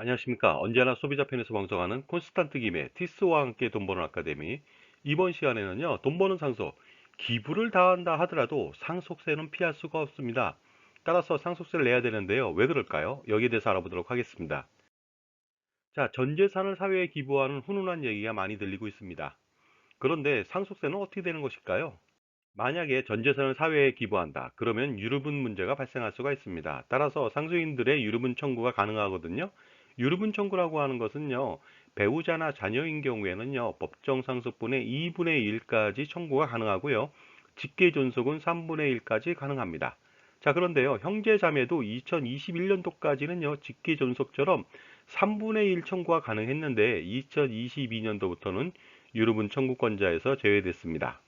안녕하십니까. 언제나 소비자 편에서 방송하는 콘스탄트 김의 티스와 함께 돈 버는 아카데미. 이번 시간에는요, 돈 버는 상속, 기부를 다한다 하더라도 상속세는 피할 수가 없습니다. 따라서 상속세를 내야 되는데요. 왜 그럴까요? 여기에 대해서 알아보도록 하겠습니다. 자, 전 재산을 사회에 기부하는 훈훈한 얘기가 많이 들리고 있습니다. 그런데 상속세는 어떻게 되는 것일까요? 만약에 전 재산을 사회에 기부한다. 그러면 유류분 문제가 발생할 수가 있습니다. 따라서 상속인들의 유류분 청구가 가능하거든요. 유류분 청구라고 하는 것은요. 배우자나 자녀인 경우에는요. 법정 상속분의 2분의 1까지 청구가 가능하고요. 직계 존속은 3분의 1까지 가능합니다. 자, 그런데요. 형제 자매도 2021년도까지는요. 직계 존속처럼 3분의 1 청구가 가능했는데 2022년도부터는 유류분 청구권자에서 제외됐습니다.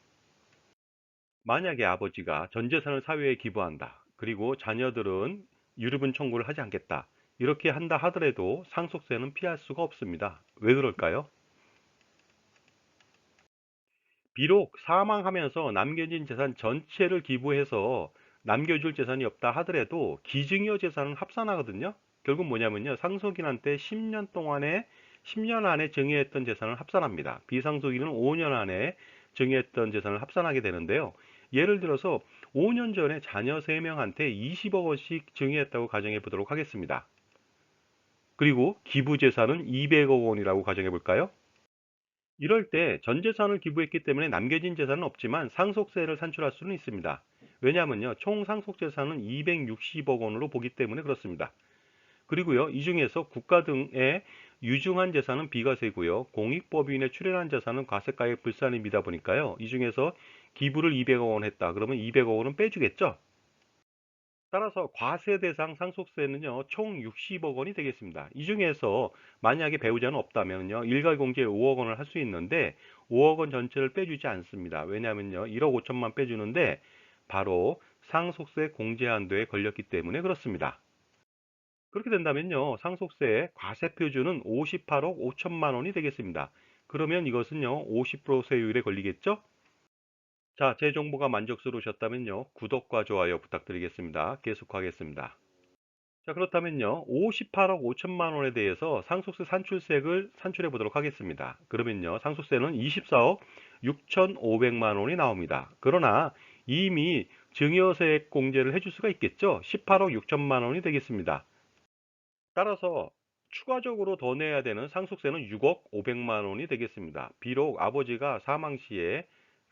만약에 아버지가 전 재산을 사회에 기부한다. 그리고 자녀들은 유류분 청구를 하지 않겠다. 이렇게 한다 하더라도 상속세는 피할 수가 없습니다. 왜 그럴까요? 비록 사망하면서 남겨진 재산 전체를 기부해서 남겨줄 재산이 없다 하더라도 기증여 재산은 합산하거든요. 결국 뭐냐면요. 상속인한테 10년 안에 증여했던 재산을 합산합니다. 비상속인은 5년 안에 증여했던 재산을 합산하게 되는데요. 예를 들어서 5년 전에 자녀 3명한테 20억 원씩 증여했다고 가정해 보도록 하겠습니다. 그리고 기부 재산은 200억 원이라고 가정해 볼까요? 이럴 때 전 재산을 기부했기 때문에 남겨진 재산은 없지만 상속세를 산출할 수는 있습니다. 왜냐하면요. 총 상속 재산은 260억 원으로 보기 때문에 그렇습니다. 그리고요. 이 중에서 국가 등의 유증한 재산은 비과세고요. 공익법인에 출연한 재산은 과세가액 불산입니다 보니까요. 이 중에서 기부를 200억 원 했다. 그러면 200억 원은 빼주겠죠? 따라서 과세 대상 상속세는요, 총 60억 원이 되겠습니다. 이 중에서 만약에 배우자는 없다면요, 일가공제 5억 원을 할 수 있는데 5억 원 전체를 빼주지 않습니다. 왜냐하면요, 1억 5천만 빼주는데 바로 상속세 공제 한도에 걸렸기 때문에 그렇습니다. 그렇게 된다면요, 상속세의 과세 표준은 58억 5천만 원이 되겠습니다. 그러면 이것은요, 50% 세율에 걸리겠죠? 자, 제 정보가 만족스러우셨다면요, 구독과 좋아요 부탁드리겠습니다. 계속하겠습니다. 자, 그렇다면요. 58억 5천만 원에 대해서 상속세 산출세를 산출해 보도록 하겠습니다. 그러면요. 상속세는 24억 6,500만 원이 나옵니다. 그러나 이미 증여세액 공제를 해줄 수가 있겠죠? 18억 6천만 원이 되겠습니다. 따라서 추가적으로 더 내야 되는 상속세는 6억 500만 원이 되겠습니다. 비록 아버지가 사망 시에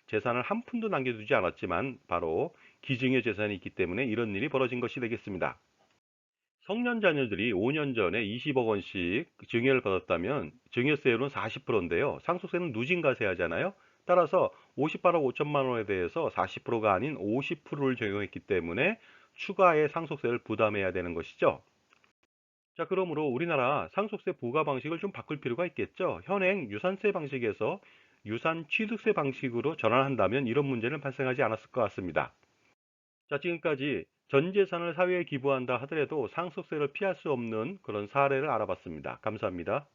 재산을 한 푼도 남겨두지 않았지만 바로 기증의 재산이 있기 때문에 이런 일이 벌어진 것이 되겠습니다. 성년 자녀들이 5년 전에 20억 원씩 증여를 받았다면 증여세율은 40%인데요. 상속세는 누진과세하잖아요. 따라서 58억 5천만 원에 대해서 40%가 아닌 50%를 적용했기 때문에 추가의 상속세를 부담해야 되는 것이죠. 자, 그러므로 우리나라 상속세 부과 방식을 좀 바꿀 필요가 있겠죠. 현행 유산세 방식에서 유산 취득세 방식으로 전환한다면 이런 문제는 발생하지 않았을 것 같습니다. 자, 지금까지 전 재산을 사회에 기부한다 하더라도 상속세를 피할 수 없는 그런 사례를 알아봤습니다. 감사합니다.